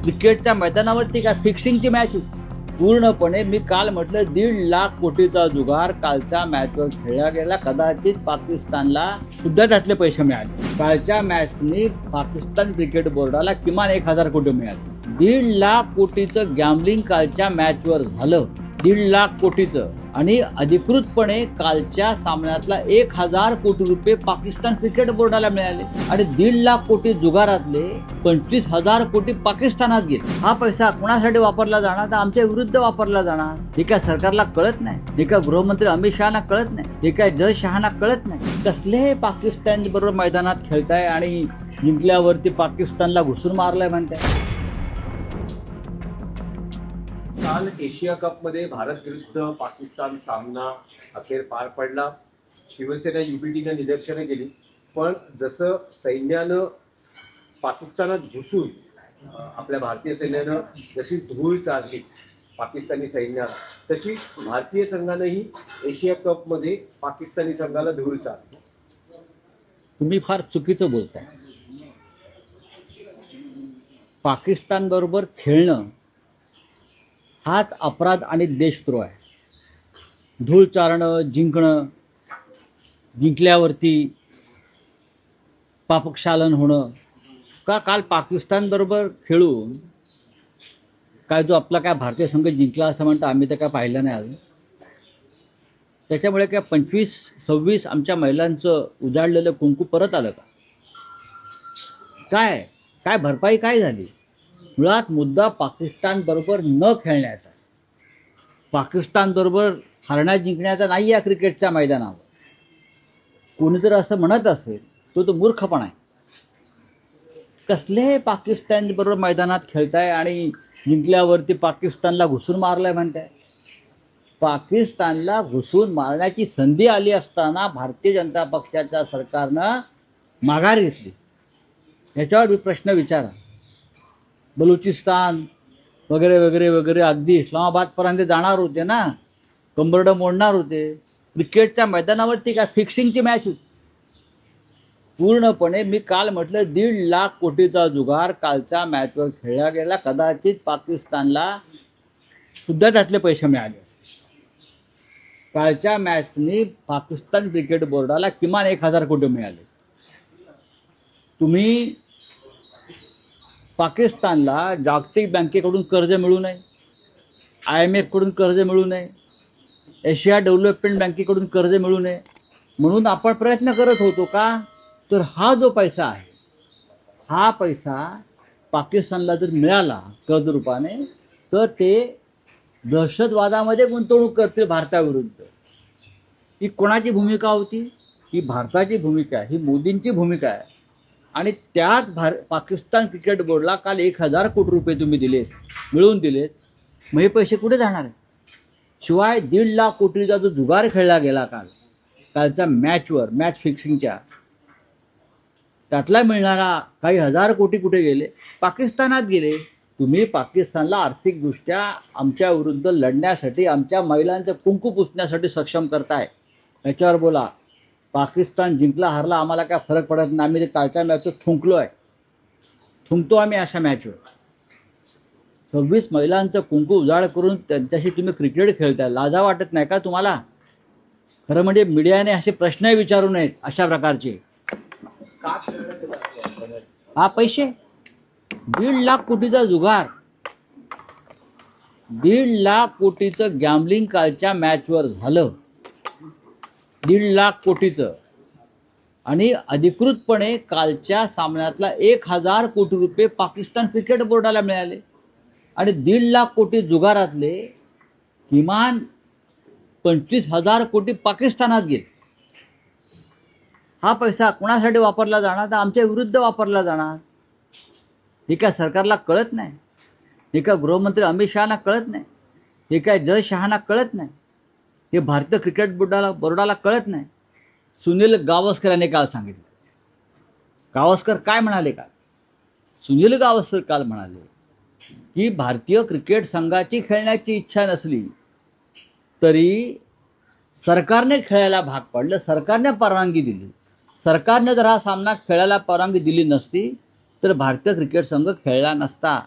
क्रिकेटच्या मैदानावरती काय फिक्सिंगची मॅच होती पूर्णपणे. मी काल म्हटलं 1.5 लाख कोटीचा जुगार कालच्या मॅचवर खेळला गेला. कदाचित पाकिस्तानला सुद्धा त्यातले पैसे मिळाले. कालच्या मॅचनी पाकिस्तान क्रिकेट बोर्डाला किमान 1000 कोटी मिळाले. 1.5 लाख कोटीचं गॅम्बलिंग कालच्या मॅचवर झालं. 1.5 लाख कोटीचं. आणि अधिकृतपणे कालच्या सामन्यातला 1000 कोटी रुपये पाकिस्तान क्रिकेट बोर्डाला मिळाले. आणि 1.5 लाख कोटी जुगारातले 25,000 कोटी पाकिस्तानात गेले. हा पैसा कुणासाठी वापरला जाणार? तर आमच्या विरुद्ध वापरला जाणार. हे काय सरकारला कळत नाही? हे काय गृहमंत्री अमित शहाना कळत नाही? हे काय जय शहाना कळत नाही? कसले पाकिस्तान बरोबर मैदानात खेळताय आणि जिंकल्यावरती पाकिस्तानला घुसून मारलाय म्हणताय. काल एशिया कप मध्ये भारत विरुद्ध पाकिस्तान सामना अखेर पार पडला. शिवसेना युपीटीनं निदर्शनं केली, पण जसं सैन्यानं पाकिस्तानात घुसून आपल्या भारतीय सैन्यानं जशी धूळ चालली पाकिस्तानी सैन्याला, तशी भारतीय संघानंही एशिया कप मध्ये पाकिस्तानी संघाला धूळ चालली. तुम्ही फार चुकीचं बोलताय. पाकिस्तान बरोबर खेळणं हाच अपराध आणि देशद्रोह आहे. धूळ चारणं, जिंकणं, जिंकल्यावरती पापक्षालन होणं. का काल पाकिस्तान बरोबर खेळून काय जो आपला काय भारतीय संघ जिंकला असं म्हणतं आम्ही तर काय पाहिलं नाही अजून. त्याच्यामुळे काय 25-26 आमच्या महिलांचं उजाडलेलं कुंकू परत आलं का? काय काय भरपाई काय झाली? मुळात मुद्दा पाकिस्तान बरोबर न खेळण्याचा, पाकिस्तान बरोबर हारण्या जिंकण्याचा नाही या क्रिकेटच्या मैदानावर. कोणी जर असं म्हणत असेल तो मूर्खपणा आहे. कसले पाकिस्तान बरोबर मैदानात खेळताय आणि जिंकल्यावरती पाकिस्तानला घुसून मारलाय म्हणताय. पाकिस्तानला घुसून मारण्याची संधी आली असताना भारतीय जनता पक्षाच्या सरकारनं माघार घेतली. याच्यावर मी प्रश्न विचारा. बलुचिस्तान वगैरे वगैरे वगैरे अगदी इस्लामाबादपर्यंत जाणार होते ना, कंबरडं मोडणार होते. क्रिकेटच्या मैदानावरती काय फिक्सिंगची मॅच होती पूर्णपणे. मी काल म्हटलं 1.5 लाख कोटीचा जुगार कालच्या मॅचवर खेळला गेला. कदाचित पाकिस्तानला सुद्धा त्यातले पैसे मिळाले असते. कालच्या मॅचनी पाकिस्तान क्रिकेट बोर्डाला किमान 1000 कोटी मिळाले. तुम्ही पाकिस्तानला जागतिक बँकेकडून कर्ज मिळू नये, IMF कडून कर्ज मिळू नये, एशिया डेव्हलपमेंट बँकेकडून कर्ज मिळू नये म्हणून आपण प्रयत्न करत होतो का? तर हा जो पैसा आहे, हा पैसा पाकिस्तानला जर मिळाला कर्ज रूपाने तर ते दहशतवादामध्ये गुंतवणूक करतील भारताविरुद्ध. ही कोणाची भूमिका होती? ही भारताची भूमिका आहे, ही मोदींची भूमिका आहे. आणि त्यात पाकिस्तान क्रिकेट बोर्डला काल 1000 कोटी रुपये तुम्ही दिलेत, मिळवून दिलेत. मग हे पैसे कुठे जाणार आहेत? शिवाय 1.5 लाख कोटीचा जो जुगार खेळला गेला कालच्या मॅचवर, मॅच फिक्सिंगच्या, त्यातला मिळणारा काही 1000 कोटी कुठे गेले? पाकिस्तानात गेले. तुम्ही पाकिस्तानला आर्थिकदृष्ट्या आमच्या विरुद्ध लढण्यासाठी, आमच्या महिलांचं कुंकू पुसण्यासाठी सक्षम करताय. याच्यावर बोला. पाकिस्तान जिंकला हारला आम्हाला काय फरक पडत नाही. आम्ही ते कालच्या मॅचवर थुंकलो आहे, थुंकतो आम्ही अशा मॅचवर. 26 महिलांचं कुंकू उजाड करून त्यांच्याशी तुम्ही क्रिकेट खेळताय. लाजा वाटत नाही का तुम्हाला? खरं म्हणजे मीडियाने असे प्रश्नही विचारू नयेत अशा प्रकारचे. हा पैसे 1.5 लाख कोटीचा जुगार, 1.5 लाख कोटीचं गॅम्बलिंग कालच्या मॅचवर झालं. 1.5 लाख कोटीचं. आणि अधिकृतपणे कालच्या सामन्यातला 1000 कोटी रुपये पाकिस्तान क्रिकेट बोर्डाला मिळाले. आणि 1.5 लाख कोटी जुगारातले किमान 25,000 कोटी पाकिस्तानात गेले. हा पैसा कुणासाठी वापरला जाणार? तर आमच्या विरुद्ध वापरला जाणार. हे काय सरकारला कळत नाही? हे काय गृहमंत्री अमित शहाना कळत नाही? हे काय जय शहाना कळत नाही? हे भारतीय क्रिकेट बोर्डाला कळत नाही? सुनील गावस्कर यांनी काल सांगितलं. गावस्कर काय म्हणाले काल? सुनील गावस्कर काल म्हणाले की भारतीय क्रिकेट संघाची खेळण्याची इच्छा नसली तरी सरकारने खेळायला भाग पाडलं, सरकारने परवानगी दिली. सरकारने जर हा सामना खेळायला परवानगी दिली नसती तर भारतीय क्रिकेट संघ खेळला नसता.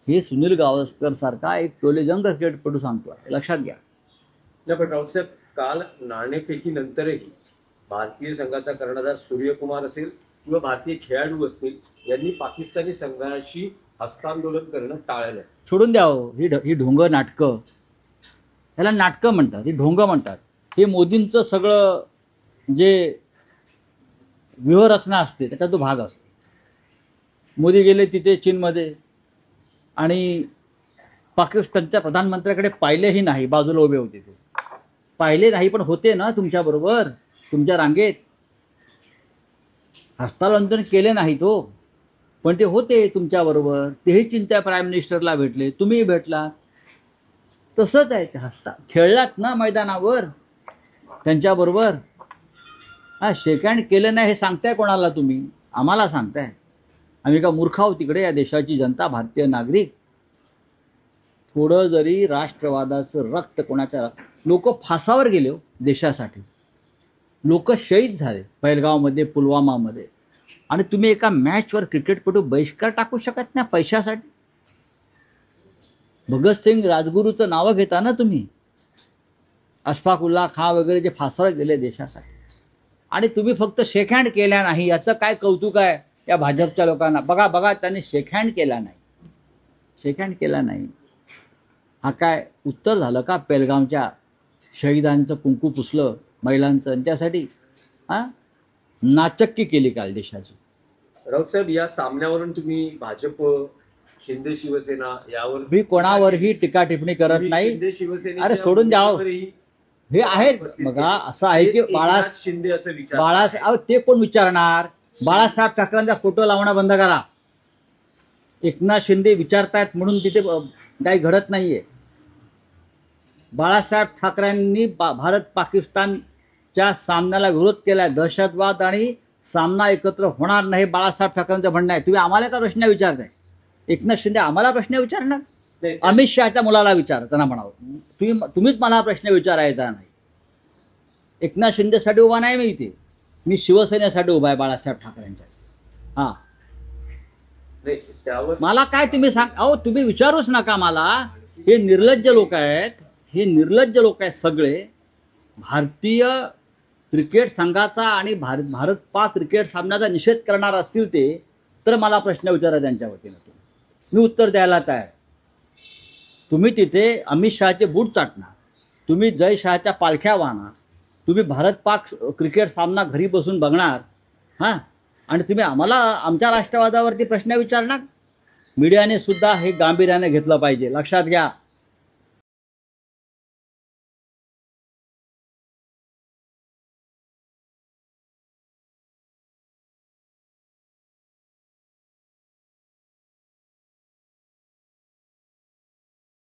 हे सुनील गावस्कर सारखा एक टोलेजंग क्रिकेटपटू सांगतो, लक्षात घ्या. नाही, पण राऊत साहेब, काल नाणेफेकीनंतरही भारतीय संघाचा कर्णधार सूर्यकुमार असेल किंवा भारतीय खेळाडू असतील, यांनी पाकिस्तानी संघाशी हस्तांदोलन करणं टाळलं. सोडून द्या हो, ही ढोंग नाटकं, ह्याला नाटकं म्हणतात, ही ढोंग म्हणतात. हे मोदींचं सगळं जे व्यूहरचना असते त्याचा तो भाग असतो. मोदी गेले तिथे चीनमध्ये आणि पाकिस्तानच्या प्रधानमंत्र्याकडे पाहिलेही नाही, बाजूला उभे होते ते, पाहिले नाही, पण होते ना तुमच्याबरोबर, तुमच्या रांगेत. हस्तांतरण केले नाही तो, पण ते होते तुमच्याबरोबर. तेही चीनच्या प्राईम मिनिस्टरला भेटले, तुम्ही भेटला. तसंच आहे ते, खेळलात ना मैदानावर त्यांच्याबरोबर. हा, शेक हँड केलं नाही हे सांगताय कोणाला तुम्ही? आम्हाला सांगताय. आम्ही का मूर्ख आहोत तिकडे? या देशाची जनता, भारतीय नागरिक. थोडं जरी राष्ट्रवादाचं रक्त कोणाच्या, लोक फासावर गेले हो देशासाठी, लोक शहीद झाले पहलगावमध्ये, पुलवामामध्ये, आणि तुम्ही एका मॅचवर क्रिकेटपटू बहिष्कार टाकू शकत नाही पैशासाठी? भगतसिंग, राजगुरूचं नावं घेता ना तुम्ही, अशफाकुल्ला खान वगैरे जे फासावर गेले देशासाठी, आणि तुम्ही फक्त शेक हँड केल्या नाही. याचं काय कौतुक आहे या भाजपच्या लोकांना? बघा बघा, त्यांनी शेक हँड केला नाही, शेक हँड केला नाही. हा काय उत्तर झालं का पेलगामच्या शहीदांचं कुंकू पुसलं महिलांचं, आणि त्यासाठी हा नाचक्की केली काल देशाची? राऊत साहेब, या सामन्यावरून तुम्ही भाजप, शिंदे शिवसेना यावर, मी कोणावरही टीका टिप्पणी करत नाही. शिंदे शिवसेना, अरे सोडून द्या, हे आहेत. बघा, असं आहे की शिंदे असं विचार, बाळासाहेब, ते कोण विचारणार? बाळासाहेब ठाकरेंचा फोटो लावणं बंद करा. एकनाथ शिंदे विचारतायत म्हणून तिथे काही घडत नाहीये. बाळासाहेब ठाकरेंनी भारत पाकिस्तानच्या सामन्याला विरोध केलाय. दहशतवाद आणि सामना एकत्र होणार नाही, बाळासाहेब ठाकरेंचं म्हणणं आहे. तुम्ही आम्हाला का प्रश्न विचारताय? एकनाथ शिंदे आम्हाला प्रश्न विचारणार? अमित शहाच्या मुलाला विचार, त्यांना म्हणावं, तुम्हीच मला प्रश्न विचारायचा नाही. एकनाथ शिंदेसाठी उभा नाही मी इथे, मी शिवसेनेसाठी उभा आहे बाळासाहेब ठाकरेंच्या. हा, मला काय तुम्ही सांग, अहो तुम्ही विचारूच नका मला. हे निर्लज्ज लोक आहेत, हे निर्लज्ज लोक आहेत सगळे. भारतीय क्रिकेट संघाचा आणि भारत पाक क्रिकेट सामन्याचा निषेध करणार असतील ते, तर मला प्रश्न विचारा त्यांच्या वतीनं, मी उत्तर द्यायला तयार. तुम्ही तिथे अमित शहाचे बूट चाटणार, तुम्ही जय शहाच्या पालख्या वाहणार, तुम्ही भारत पाक क्रिकेट सामना घरी बसून बघणार, हां, आणि तुम्ही आम्हाला आमच्या राष्ट्रवादावरती प्रश्न विचारणार? मीडियाने सुद्धा हे गांभीर्याने घेतलं पाहिजे, लक्षात घ्या.